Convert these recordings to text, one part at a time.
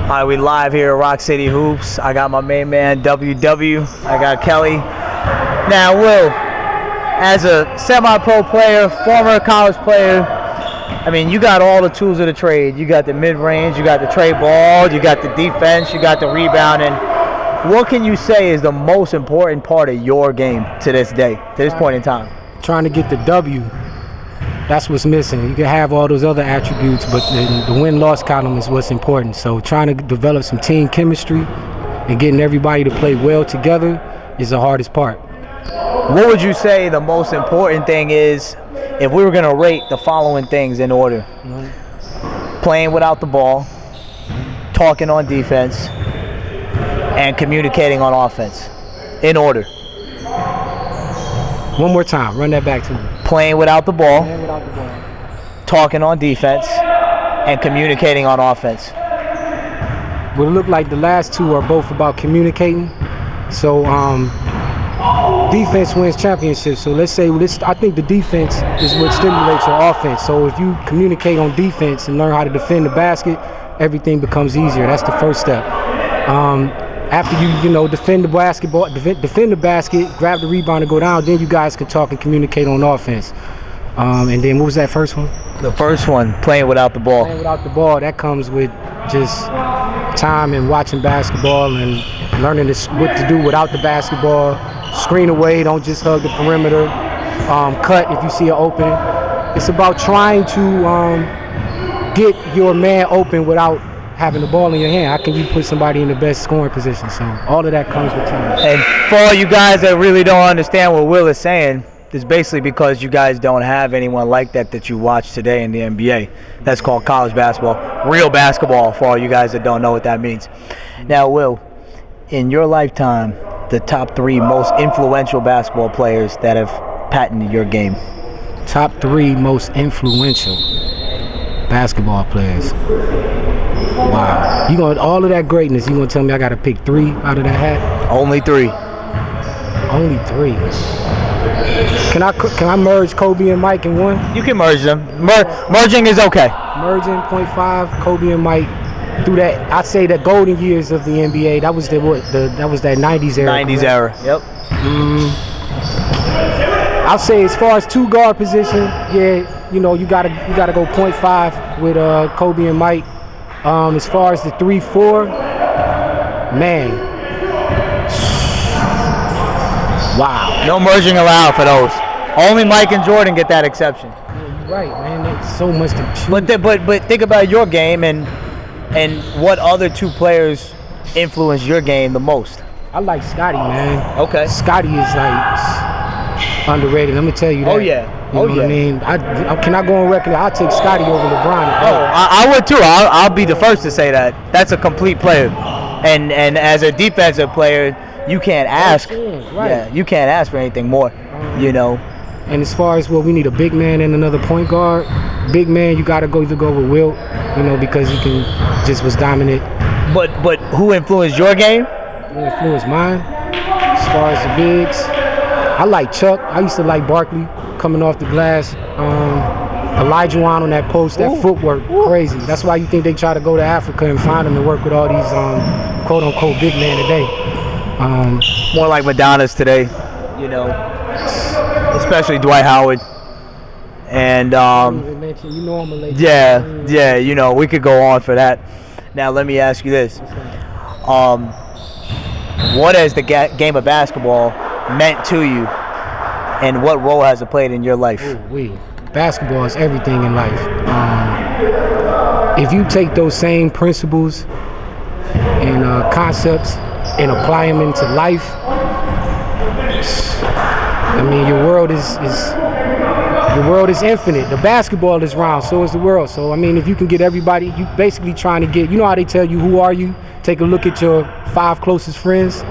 All right, we live here at Rock City Hoops. I got my main man, WW. I got Kelly. Now, Will, as a semi-pro player, former college player, I mean, you got all the tools of the trade. You got the mid-range, you got the trade ball, you got the defense, you got the rebounding. What can you say is the most important part of your game to this day, to this point in time? Trying to get the W. That's what's missing. You can have all those other attributes, but the win-loss column is what's important. So trying to develop some team chemistry and getting everybody to play well together is the hardest part. What would you say the most important thing is if we were going to rate the following things in order? Playing without the ball, talking on defense, and communicating on offense. In order. One more time. Run that back to me. Playing without the ball, talking on defense, and communicating on offense. Well, it looked like the last two are both about communicating. So defense wins championships. So let's say I think the defense is what stimulates your offense. So if you communicate on defense and learn how to defend the basket, everything becomes easier. That's the first step. After you defend the basketball, defend the basket, grab the rebound and go down, then you guys can talk and communicate on offense. And then what was that first one? The first one, playing without the ball. Playing without the ball, that comes with just time and watching basketball and learning what to do without the basketball. Screen away, don't just hug the perimeter. Cut if you see an opening. It's about trying to get your man open without having the ball in your hand. How can you put somebody in the best scoring position? So all of that comes with time. And for all you guys that really don't understand what Will is saying, it's basically because you guys don't have anyone like that you watch today in the NBA. That's called college basketball, real basketball, for all you guys that don't know what that means. Now, Will, in your lifetime, the top 3 most influential basketball players that have patented your game. Top 3 most influential basketball players. Wow. You going all of that greatness, you gonna tell me I gotta pick 3 out of that hat? Only 3. Only 3. Can I merge Kobe and Mike in one? You can merge them. Merging is okay. Merging .5, Kobe and Mike through that. I'd say the golden years of the NBA. That was that 90s era. 90s era. Yep. I'll say as far as 2 guard position, yeah, you gotta go .5 with Kobe and Mike. As far as the 3-4, man. Wow. No merging allowed for those. Only Mike and Jordan get that exception. Yeah, you're right, man. There's so much to choose. But think about your game and what other 2 players influence your game the most. I like Scotty, man. Okay. Scotty is like underrated. Let me tell you that. Oh yeah. You know what I mean? I cannot go on record. I'll take Scotty over LeBron. I would too. I'll be the first to say that. That's a complete player. And as a defensive player, you can't ask. Right. Yeah, you can't ask for anything more. And as far as we need a big man and another point guard. Big man, you gotta either go with Wilt, because he was dominant. But who influenced your game? Who influenced mine? As far as the bigs, I like Chuck. I used to like Barkley coming off the glass. Olajuwon on that post, that footwork, crazy. That's why you think they try to go to Africa and find him and work with all these quote-unquote big men today. More like Madonna's today, especially Dwight Howard. And yeah, we could go on for that. Now let me ask you this: what has the game of basketball meant to you, and what role has it played in your life? Basketball is everything in life. If you take those same principles and concepts and apply them into life, your world is infinite. The basketball is round, so is the world. So if you can get everybody, you basically trying to get. You know how they tell you who are you? Take a look at your 5 closest friends.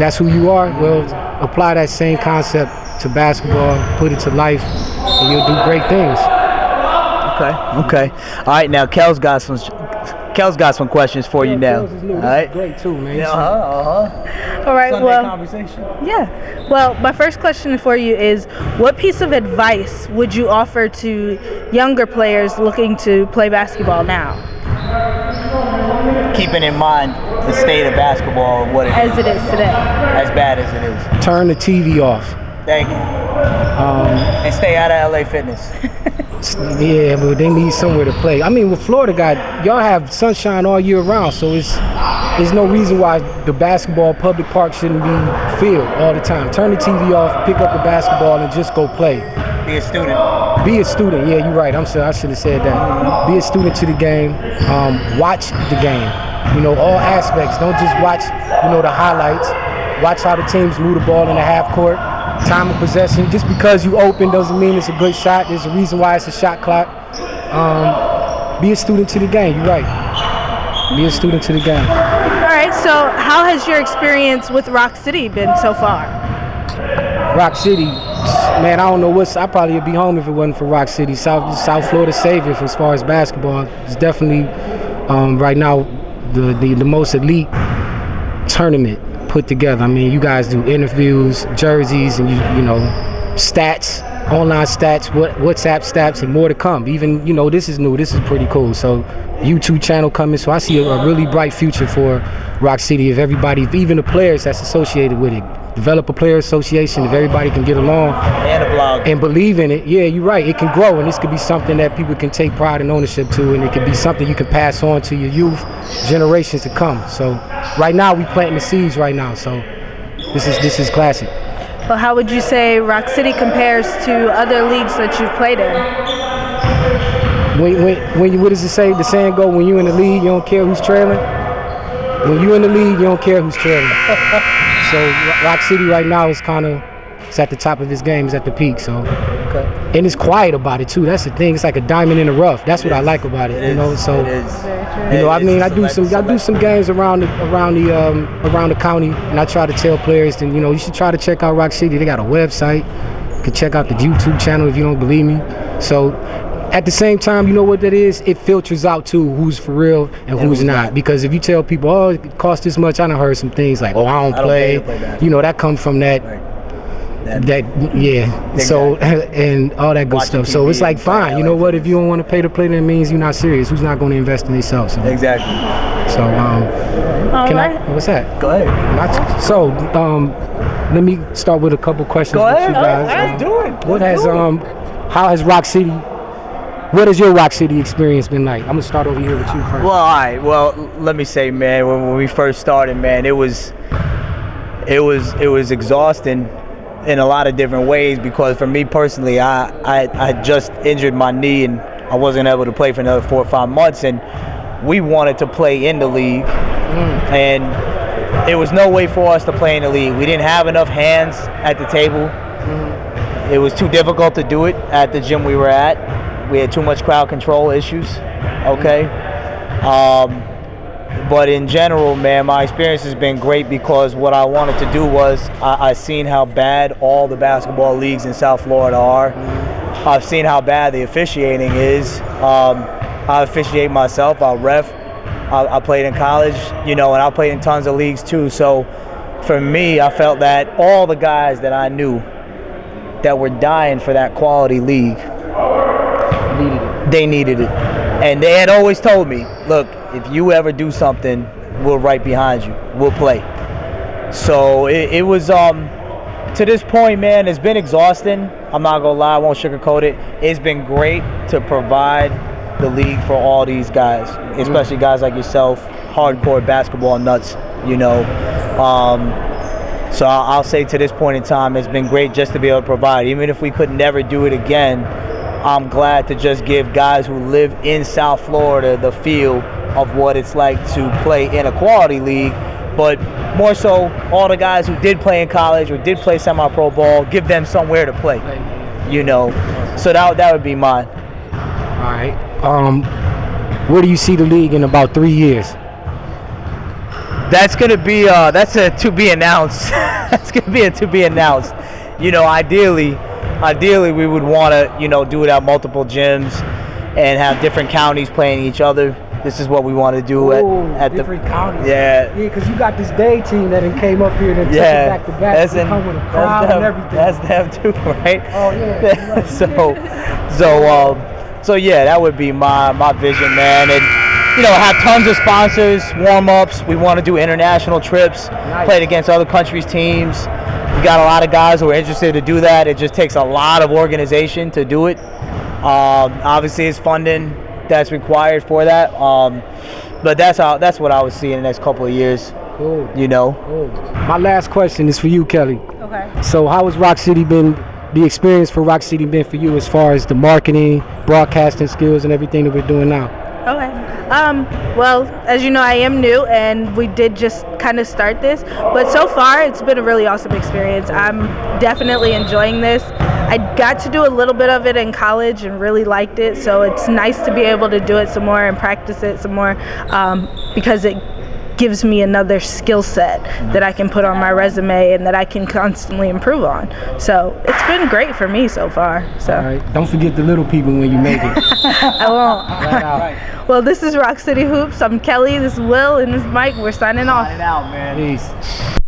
That's who you are. Well, apply that same concept to basketball, put it to life, and you'll do great things. Okay. All right, now Kel's got some questions for you now. All right. Great too, man. All right. Sunday conversation. Yeah. Well, my first question for you is, what piece of advice would you offer to younger players looking to play basketball now? keeping in mind the state of basketball and what it is, As it is today. as bad as it is. Turn the TV off. Thank you. And stay out of LA Fitness. Yeah, but they need somewhere to play. I mean, with Florida y'all have sunshine all year round, so there's no reason why the basketball public park shouldn't be filled all the time. Turn the TV off, pick up the basketball, and just go play. Be a student. Be a student. Yeah, you're right. I'm sorry, I should have said that. Be a student to the game. Watch the game. You know, all aspects. Don't just watch, the highlights. Watch how the teams move the ball in the half court. Time of possession. Just because you open doesn't mean it's a good shot. There's a reason why it's a shot clock. Be a student to the game. You're right. Be a student to the game. All right, so how has your experience with Rock City been so far? Rock City, man, I don't know I'd probably be home if it wasn't for Rock City. South Florida savior as far as basketball. It's definitely right now the most elite tournament put together. I mean, you guys do interviews, jerseys, and you know stats, online stats, WhatsApp stats, and more to come. Even this is new. This is pretty cool. So YouTube channel coming. So I see a really bright future for Rock City if even the players that's associated with it. Develop a player association if everybody can get along And a blog. and believe in it. Yeah, you're right. It can grow, and this could be something that people can take pride and ownership to, and it could be something you can pass on to your youth generations to come. So right now we planting the seeds right now. So this is classic. Well, how would you say Rock City compares to other leagues that you've played in? What does it say? The saying go, when you in the league, you don't care who's trailing. When you in the league, you don't care who's trailing. So Rock City right now is it's at the top of its game, it's at the peak. So, and it's quiet about it too. That's the thing. It's like a diamond in the rough. That's what I like about it. So, It is. I mean, I do some games around the county, and I try to tell players, and you should try to check out Rock City. They got a website. You can check out the YouTube channel if you don't believe me. So, at the same time, you know what that is? It filters out too who's for real and who's not. Because if you tell people, oh, it costs this much, I done heard some things like, oh, I don't play. That come from that. Yeah. So and all that good Watching stuff. So TV it's like, fine. You know what? If you don't want to pay to play, that means you're not serious. Who's not going to invest in themselves? So, Exactly. So All right. what's that? Go ahead. So let me start with a couple questions Go with ahead. you guys. Let's do it. What has how has Rock City? What has your Rock City experience been like? I'm gonna start over here with you first. Well, all right. Well, let me say, man, when we first started, man, it was exhausting in a lot of different ways, because for me personally, I just injured my knee and I wasn't able to play for another 4 or 5 months, and we wanted to play in the league, and there was no way for us to play in the league. We didn't have enough hands at the table. It was too difficult to do it at the gym we were at. We had too much crowd control issues. Okay. But in general, man, my experience has been great, because what I wanted to do was I seen how bad all the basketball leagues in South Florida are. I've seen how bad the officiating is. I officiate myself. I ref. I played in college, and I played in tons of leagues too. So for me, I felt that all the guys that I knew that were dying for that quality league, they needed it. And they had always told me, look, if you ever do something, we're right behind you. We'll play. So it was, to this point, man, it's been exhausting. I'm not going to lie. I won't sugarcoat it. It's been great to provide the league for all these guys, especially guys like yourself, hardcore basketball nuts, So I'll say to this point in time, it's been great just to be able to provide. Even if we could never do it again, I'm glad to just give guys who live in South Florida the feel of what it's like to play in a quality league, but more so all the guys who did play in college or did play semi-pro ball, give them somewhere to play, So that would be mine. All right. Where do you see the league in about 3 years? That's gonna be that's a to be announced. That's gonna be a to be announced. Ideally we would want to do it at multiple gyms and have different counties playing each other. This is what we want to do at different counties. Yeah, because you got this day team that came up here and took it back to back. That's They come with a crowd and everything. That's them too, right? Oh yeah. So yeah, that would be my vision, man. And have tons of sponsors, warm-ups. We want to do international trips, played against other countries' teams. We got a lot of guys who are interested to do that. It just takes a lot of organization to do it. Obviously, it's funding that's required for that. But that's what I would see in the next couple of years. Cool. Cool. My last question is for you, Kelly. Okay. So how has Rock City been, the experience for Rock City been for you as far as the marketing, broadcasting skills, and everything that we're doing now? Okay. Well, as you know, I am new, and we did just kind of start this. But so far, it's been a really awesome experience. I'm definitely enjoying this. I got to do a little bit of it in college and really liked it. So it's nice to be able to do it some more and practice it some more, because it gives me another skill set that I can put on my resume and that I can constantly improve on. So it's been great for me so far. So. All right. Don't forget the little people when you make it. I won't. Right. Well, this is Rock City Hoops. I'm Kelly, this is Will, and this is Mike. We're signing off. Signing out, man. Peace.